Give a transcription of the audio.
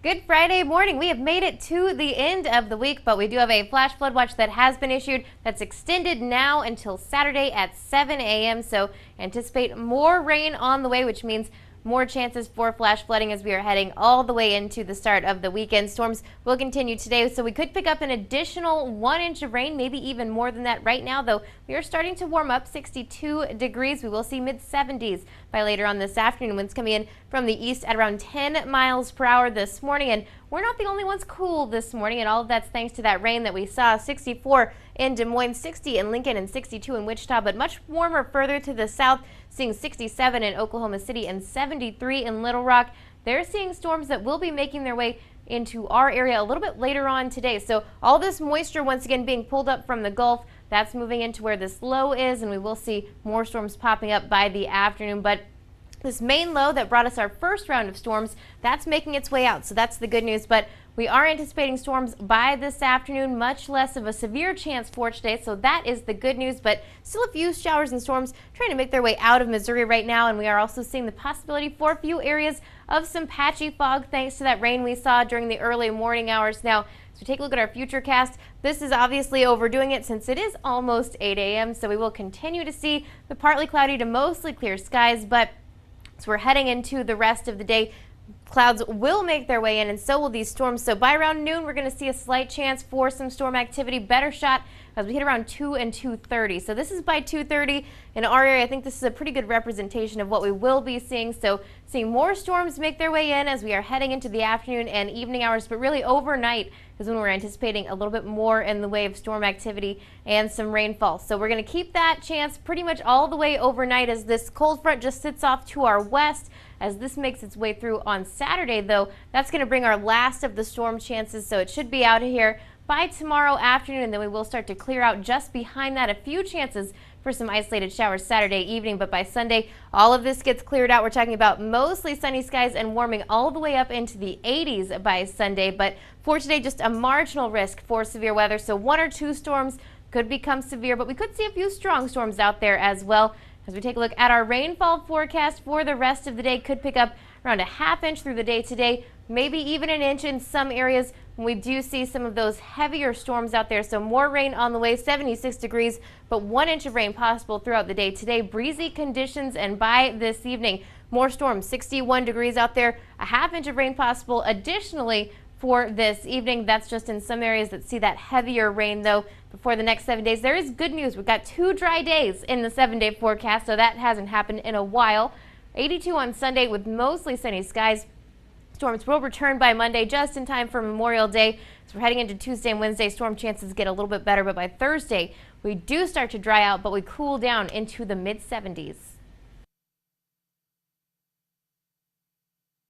Good Friday morning. We have made it to the end of the week, but we do have a flash flood watch that has been issued that's extended now until Saturday at 7 a.m. So anticipate more rain on the way, which means more chances for flash flooding as we are heading all the way into the start of the weekend. Storms will continue today, so we could pick up an additional 1 inch of rain, maybe even more than that right now, though we are starting to warm up. 62 degrees. We will see mid-70s by later on this afternoon. Winds coming in from the east at around 10 miles per hour this morning, and we're not the only ones cool this morning, and all of that's thanks to that rain that we saw. 64 in Des Moines, 60 in Lincoln, and 62 in Wichita, but much warmer further to the south, seeing 67 in Oklahoma City and 73 in Little Rock. They're seeing storms that will be making their way into our area a little bit later on today. So all this moisture once again being pulled up from the Gulf, that's moving into where this low is, and we will see more storms popping up by the afternoon. But this main low that brought us our first round of storms, that's making its way out, so that's the good news. But we are anticipating storms by this afternoon, much less of a severe chance for today, so that is the good news. But still a few showers and storms trying to make their way out of Missouri right now, and we are also seeing the possibility for a few areas of some patchy fog thanks to that rain we saw during the early morning hours. Now, as we take a look at our futurecast, this is obviously overdoing it since it is almost 8 a.m., so we will continue to see the partly cloudy to mostly clear skies, but so we're heading into the rest of the day. Clouds will make their way in, and so will these storms. So by around noon, we're going to see a slight chance for some storm activity. Better shot as we hit around 2 and 2:30. So this is by 2:30 in our area. I think this is a pretty good representation of what we will be seeing. So seeing more storms make their way in as we are heading into the afternoon and evening hours, but really overnight is when we're anticipating a little bit more in the way of storm activity and some rainfall. So we're going to keep that chance pretty much all the way overnight as this cold front just sits off to our west. As this makes its way through on Saturday, though, that's going to bring our last of the storm chances, so it should be out of here by tomorrow afternoon, and then we will start to clear out just behind that. A few chances for some isolated showers Saturday evening, but by Sunday, all of this gets cleared out. We're talking about mostly sunny skies and warming all the way up into the 80s by Sunday, but for today, just a marginal risk for severe weather, so 1 or 2 storms could become severe, but we could see a few strong storms out there as well. As we take a look at our rainfall forecast for the rest of the day, could pick up around a ½ inch through the day today, maybe even an inch in some areas when we do see some of those heavier storms out there. So more rain on the way, 76 degrees, but 1 inch of rain possible throughout the day today. Breezy conditions, and by this evening, more storms, 61 degrees out there, a ½ inch of rain possible additionally for this evening. That's just in some areas that see that heavier rain, though. Before the next 7 days, there is good news. We've got 2 dry days in the 7-day forecast, so that hasn't happened in a while. 82 on Sunday with mostly sunny skies. Storms will return by Monday just in time for Memorial Day. So we're heading into Tuesday and Wednesday. Storm chances get a little bit better, but by Thursday, we do start to dry out, but we cool down into the mid-70s.